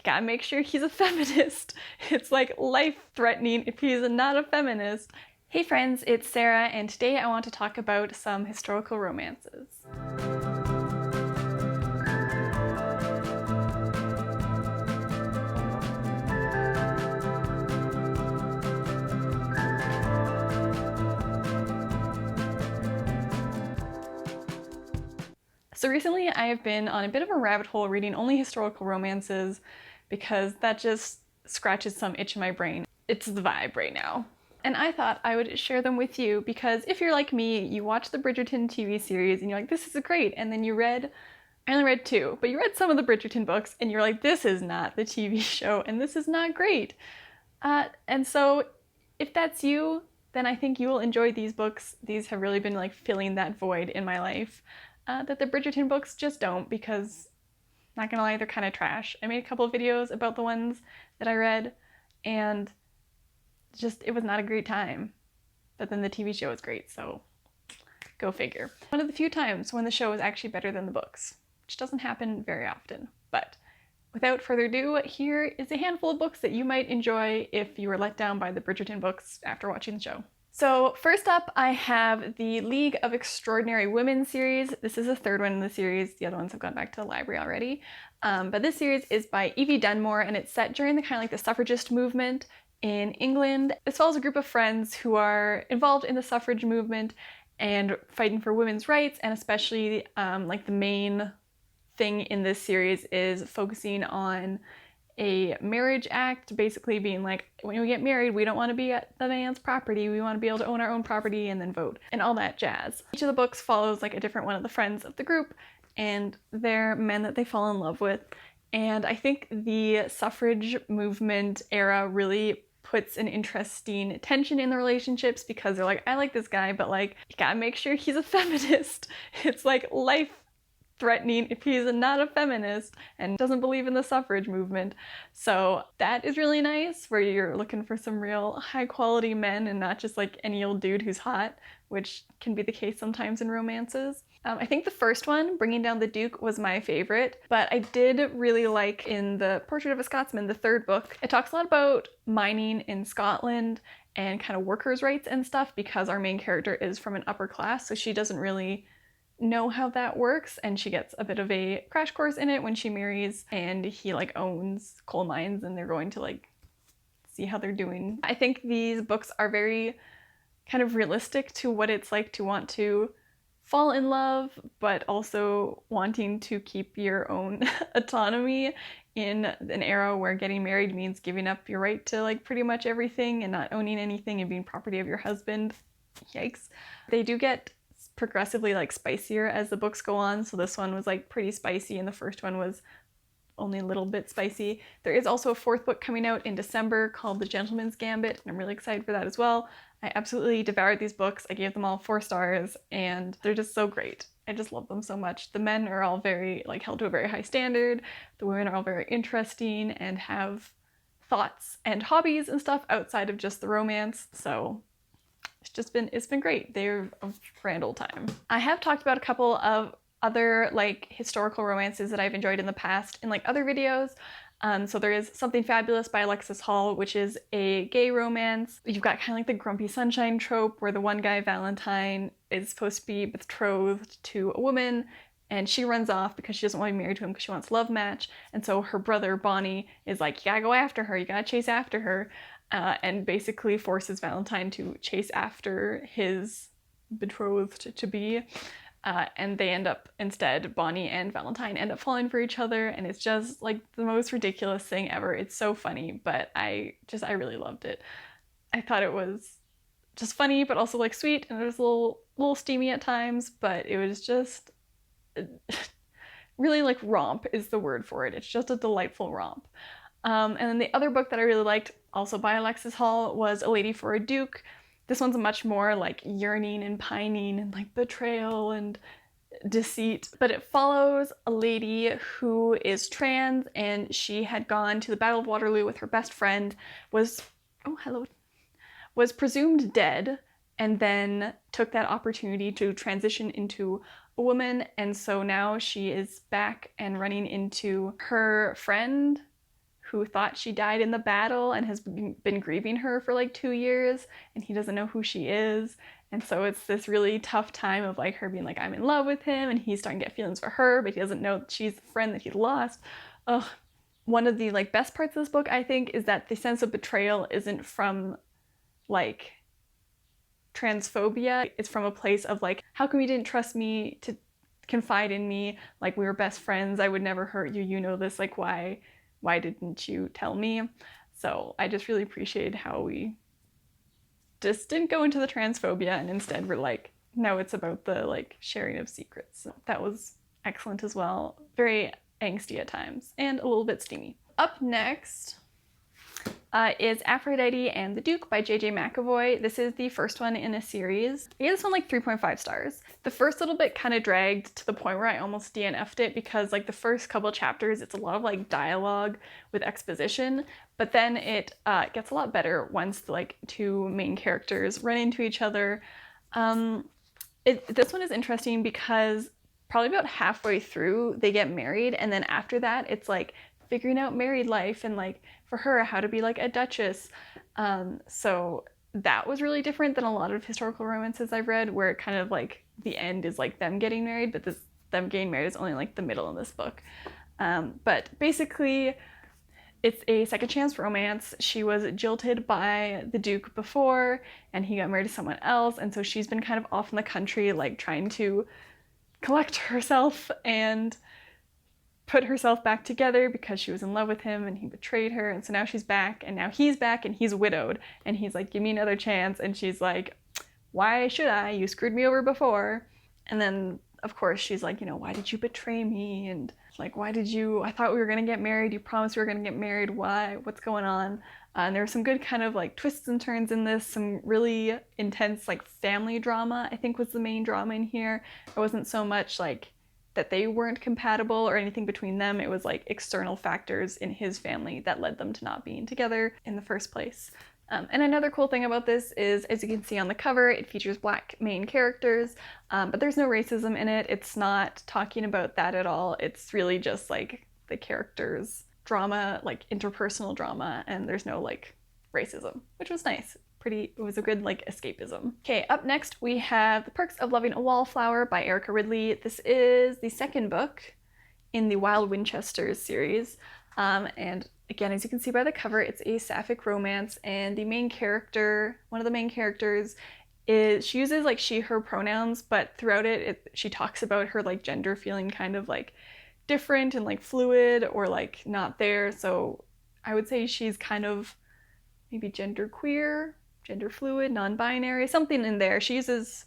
gotta make sure he's a feminist. It's like life-threatening if he's not a feminist. Hey friends, it's Sarah, and today I want to talk about some historical romances. So recently I have been on a bit of a rabbit hole reading only historical romances because that just scratches some itch in my brain. It's the vibe right now. And I thought I would share them with you because if you're like me, you watch the Bridgerton TV series and you're like, this is great. And then I only read 2, but you read some of the Bridgerton books and you're like, this is not the TV show and this is not great. And so if that's you, then I think you will enjoy these books. These have really been like filling that void in my life. That the Bridgerton books just don't, because, not gonna lie, they're kind of trash. I made a couple of videos about the ones that I read, and just, it was not a great time. But then the TV show is great, so go figure. One of the few times when the show is actually better than the books, which doesn't happen very often. But without further ado, here is a handful of books that you might enjoy if you were let down by the Bridgerton books after watching the show. So first up, I have the League of Extraordinary Women series. This is the 3rd one in the series. The other ones have gone back to the library already. But this series is by Evie Dunmore, and it's set during the kind of like the suffragist movement in England. This follows a group of friends who are involved in the suffrage movement and fighting for women's rights, and especially like the main thing in this series is focusing on a marriage act, basically being like, when we get married, we don't want to be at the man's property, we want to be able to own our own property and then vote, and all that jazz. Each of the books follows like a different one of the friends of the group and their men that they fall in love with. And I think the suffrage movement era really puts an interesting tension in the relationships because they're like, I like this guy, but like, you gotta make sure he's a feminist. It's like life-threatening if he's not a feminist and doesn't believe in the suffrage movement. So that is really nice, where you're looking for some real high-quality men and not just like any old dude who's hot, which can be the case sometimes in romances. I think the first one, Bringing Down the Duke, was my favorite, but I did really like in the Portrait of a Scotsman, the 3rd book. It talks a lot about mining in Scotland and kind of workers' rights and stuff, because our main character is from an upper class, so she doesn't really know how that works, and she gets a bit of a crash course in it when she marries, and he like owns coal mines and they're going to like see how they're doing. I think these books are very kind of realistic to what it's like to want to fall in love, but also wanting to keep your own autonomy in an era where getting married means giving up your right to like pretty much everything and not owning anything and being property of your husband. Yikes. They do get progressively like spicier as the books go on, so this one was like pretty spicy and the first one was only a little bit spicy. There is also a 4th book coming out in December called The Gentleman's Gambit, and I'm really excited for that as well. I absolutely devoured these books. I gave them all 4 stars and they're just so great. I just love them so much. The men are all very like held to a very high standard. The women are all very interesting and have thoughts and hobbies and stuff outside of just the romance. So it's been great. They're a grand old time. I have talked about a couple of other like historical romances that I've enjoyed in the past in like other videos. So there is Something Fabulous by Alexis, which is a gay romance. You've got kind of like the grumpy sunshine trope where the one guy, Valentine, is supposed to be betrothed to a woman and she runs off because she doesn't want to be married to him because she wants a love match. And so her brother, Bonnie, is like, you gotta go after her, you gotta chase after her. And basically forces Valentine to chase after his betrothed to be. And they end up, instead, Bonnie and Valentine end up falling for each other, and it's just like the most ridiculous thing ever. It's so funny, but I really loved it. I thought it was just funny, but also like sweet, and it was a little steamy at times, but it was just really like romp is the word for it. It's just a delightful romp. And then the other book that I really liked, also by Alexis, was A Lady for a Duke. This one's much more like yearning and pining and like betrayal and deceit, but it follows a lady who is trans, and she had gone to the Battle of Waterloo with her best friend, was presumed dead, and then took that opportunity to transition into a woman, and so now she is back and running into her friend who thought she died in the battle and has been grieving her for like 2 years, and he doesn't know who she is. And so it's this really tough time of like her being like, I'm in love with him, and he's starting to get feelings for her, but he doesn't know that she's the friend that he lost. Ugh. One of the like best parts of this book, I think, is that the sense of betrayal isn't from like transphobia. It's from a place of like, how come you didn't trust me to confide in me? Like, we were best friends. I would never hurt you. You know this. Like, why didn't you tell me? So I just really appreciated how we just didn't go into the transphobia, and instead we're like, no, it's about the like sharing of secrets. So that was excellent as well. Very angsty at times and a little bit steamy. Up next is Aphrodite and the Duke by J.J. McAvoy. This is the first one in a series. I gave this one like 3.5 stars. The first little bit kind of dragged to the point where I almost DNF'd it, because like the first couple chapters, it's a lot of like dialogue with exposition, but then it gets a lot better once the like two main characters run into each other. This one is interesting because probably about halfway through they get married, and then after that it's like figuring out married life, and like for her how to be like a duchess. So that was really different than a lot of historical romances I've read, where it kind of like the end is like them getting married, but them getting married is only like the middle in this book. But basically it's a second chance romance. She was jilted by the Duke before, and he got married to someone else, and so she's been kind of off in the country like trying to collect herself and put herself back together because she was in love with him and he betrayed her. And so now she's back, and now he's back and he's widowed, and he's like, give me another chance. And she's like, why should I? You screwed me over before. And then of course she's like, you know, why did you betray me? And like, I thought we were gonna get married. You promised we were gonna get married. Why? What's going on? And there were some good kind of like twists and turns in this, some really intense like family drama, I think was the main drama in here. It wasn't so much like that they weren't compatible or anything between them. It was like external factors in his family that led them to not being together in the first place. And another cool thing about this is, as you can see on the cover, it features Black main characters, but there's no racism in it. It's not talking about that at all. It's really just like the characters' drama, like interpersonal drama, and there's no like racism, which was nice. It was a good like escapism. Okay, up next we have The Perks of Loving a Wallflower by Erica Ridley. This is the second book in the Wild Winchesters series, and again, as you can see by the cover, it's a sapphic romance, and the main character, one of the main characters, she uses like she, her pronouns, but throughout she talks about her like gender feeling kind of like different and like fluid or like not there. So I would say she's kind of maybe genderqueer, gender fluid, non-binary, something in there.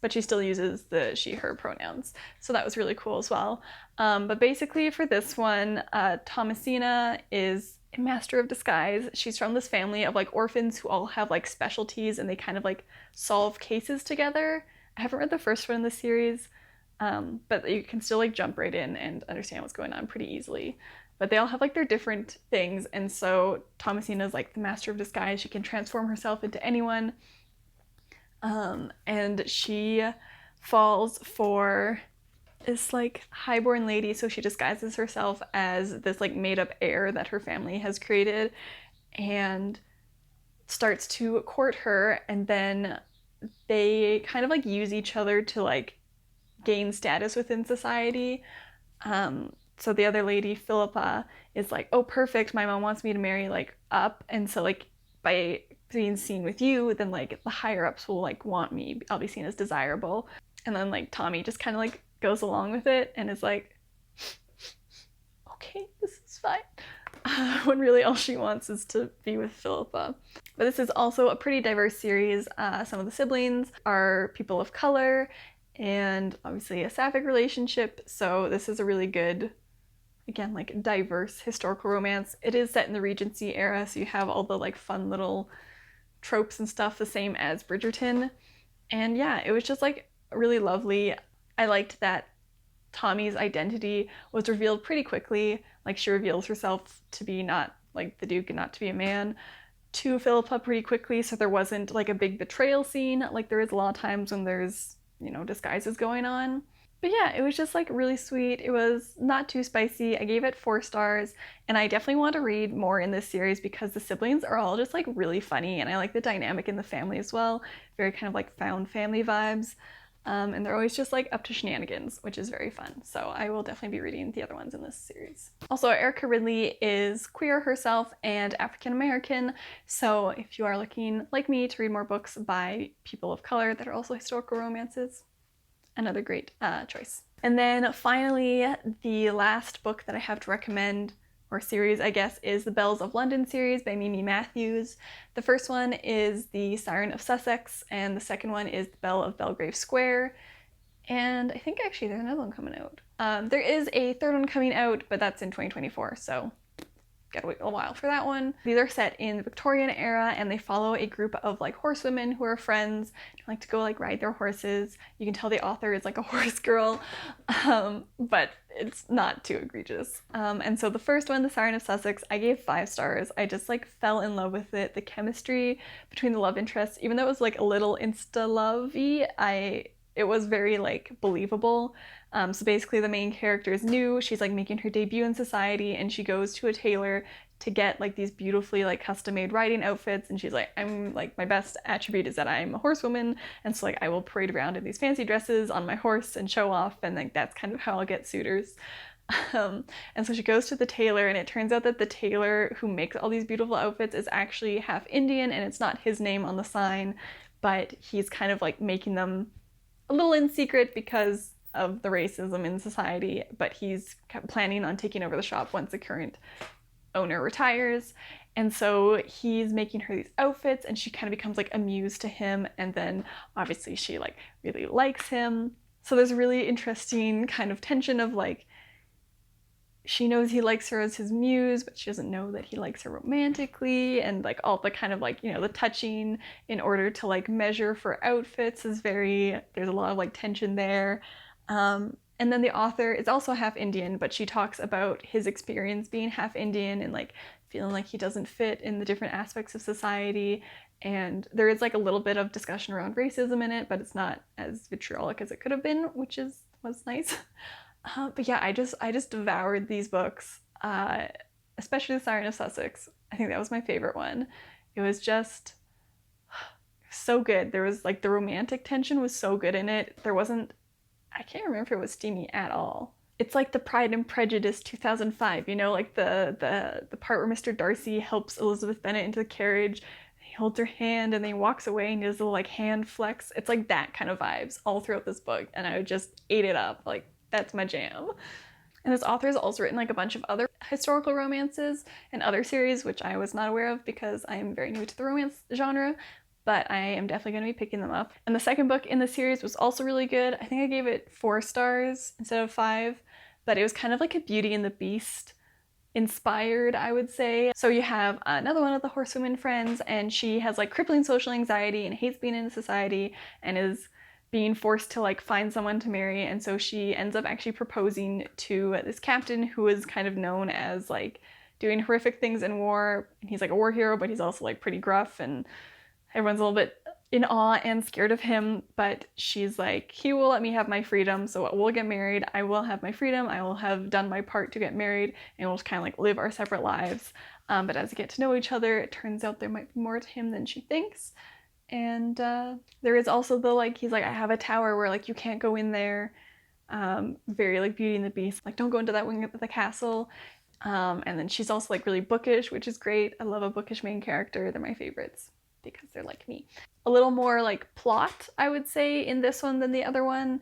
But she still uses the she, her pronouns. So that was really cool as well. But basically for this one, Thomasina is a master of disguise. She's from this family of like orphans who all have like specialties, and they kind of like solve cases together. I haven't read the first one in the series, but you can still like jump right in and understand what's going on pretty easily. But they all have like their different things, and so Thomasina is like the master of disguise. She can transform herself into anyone, and she falls for this like highborn lady, so she disguises herself as this like made-up heir that her family has created and starts to court her, and then they kind of like use each other to like gain status within society. So the other lady, Philippa, is like, oh perfect, my mom wants me to marry like up, and so like by being seen with you, then like the higher ups will like want me, I'll be seen as desirable. And then like Tommy just kind of like goes along with it and is like, okay, this is fine, when really all she wants is to be with Philippa. But this is also a pretty diverse series. Some of the siblings are people of color, and obviously a sapphic relationship, so this is a really good, again, like diverse historical romance. It is set in the Regency era, so you have all the like fun little tropes and stuff, the same as Bridgerton. And yeah, it was just like really lovely. I liked that Tommy's identity was revealed pretty quickly. Like she reveals herself to be not like the Duke and not to be a man to Philippa pretty quickly, so there wasn't like a big betrayal scene like there is a lot of times when there's, you know, disguises going on. But yeah, it was just like really sweet. It was not too spicy. I gave it 4 stars, and I definitely want to read more in this series because the siblings are all just like really funny, and I like the dynamic in the family as well. Very kind of like found family vibes. And they're always just like up to shenanigans, which is very fun. So I will definitely be reading the other ones in this series. Also, Erica Ridley is queer herself and African American. So if you are looking like me to read more books by people of color that are also historical romances, another great choice. And then finally, the last book that I have to recommend, or series I guess, is the Bells of London series by Mimi Matthews. The first one is the Siren of Sussex, and the second one is the Belle of Belgrave Square. And I think actually there's another one coming out. There is a third one coming out, but that's in 2024, so gotta wait a while for that one. These are set in the Victorian era, and they follow a group of like horsewomen who are friends, who like to go like ride their horses. You can tell the author is like a horse girl, but it's not too egregious. And so the first one, the Siren of Sussex, I gave 5 stars. I just like fell in love with it. The chemistry between the love interests, even though it was like a little insta-lovey, it was very like believable. So basically the main character is new. She's like making her debut in society, and she goes to a tailor to get like these beautifully like custom-made riding outfits, and she's like, I'm like, my best attribute is that I'm a horsewoman, and so like I will parade around in these fancy dresses on my horse and show off, and like that's kind of how I'll get suitors. And so she goes to the tailor, and it turns out that the tailor who makes all these beautiful outfits is actually half Indian, and it's not his name on the sign, but he's kind of like making them a little in secret because of the racism in society, but he's planning on taking over the shop once the current owner retires. And so he's making her these outfits, and she kind of becomes like a muse to him, and then obviously she like really likes him. So there's a really interesting kind of tension of like, she knows he likes her as his muse, but she doesn't know that he likes her romantically, and like all the kind of like, you know, the touching in order to like measure for outfits is there's a lot of like tension there. And then the author is also half Indian, but she talks about his experience being half Indian and like feeling like he doesn't fit in the different aspects of society. And there is like a little bit of discussion around racism in it, but it's not as vitriolic as it could have been, which was nice. But yeah, I just devoured these books, especially the Siren of Sussex. I think that was my favorite one. It was just so good. There was like the romantic tension was so good in it. There wasn't, I can't remember if it was steamy at all. It's like the Pride and Prejudice 2005, you know, like the part where Mr. Darcy helps Elizabeth Bennet into the carriage. He holds her hand and then he walks away and he does a little like hand flex. It's like that kind of vibes all throughout this book, and I just ate it up. Like, that's my jam. And this author has also written like a bunch of other historical romances and other series, which I was not aware of because I am very new to the romance genre, but I am definitely going to be picking them up. And the second book in the series was also really good. I think I gave it 4 stars instead of 5, but it was kind of like a Beauty and the Beast inspired, I would say. So you have another one of the horsewomen friends, and she has like crippling social anxiety and hates being in society and is being forced to like find someone to marry, and so she ends up actually proposing to this captain who is kind of known as like doing horrific things in war, and he's like a war hero, but he's also like pretty gruff, and everyone's a little bit in awe and scared of him. But she's like, he will let me have my freedom, so we'll get married, I will have my freedom, I will have done my part to get married, and we'll just kind of like live our separate lives. But as we get to know each other, it turns out there might be more to him than she thinks. And there is also the like, he's like, I have a tower where like you can't go in there. Very like Beauty and the Beast, like don't go into that wing of the castle. And then she's also like really bookish, which is great. I love a bookish main character. They're my favorites because they're like me. A little more like plot, I would say, in this one than the other one.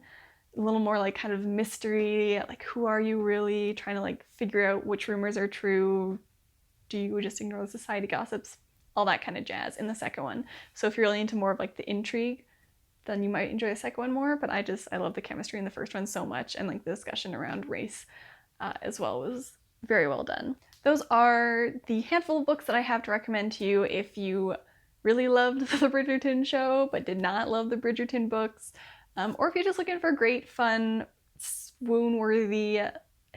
A little more like kind of mystery, like who are you really? Trying to like figure out which rumors are true. Do you just ignore the society gossips? All that kind of jazz in the second one. So if you're really into more of like the intrigue, then you might enjoy the second one more. But I love the chemistry in the first one so much, and like the discussion around race as well was very well done. Those are the handful of books that I have to recommend to you if you really loved the Bridgerton show but did not love the Bridgerton books, or if you're just looking for great, fun, swoon-worthy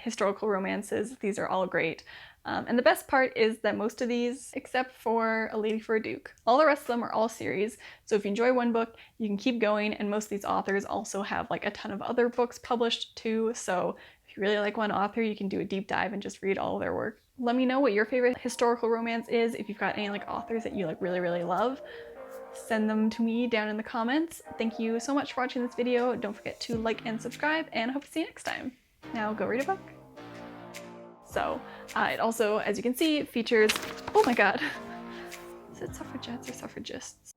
historical romances. These are all great. And the best part is that most of these, except for A Lady for a Duke, all the rest of them are all series. So if you enjoy one book, you can keep going, and most of these authors also have like a ton of other books published too. So if you really like one author, you can do a deep dive and just read all of their work. Let me know what your favorite historical romance is. If you've got any like authors that you like really love, send them to me down in the comments. Thank you so much for watching this video. Don't forget to like and subscribe, and I hope to see you next time. Now go read a book. So it also, as you can see, features, oh my god, is it suffragettes or suffragists?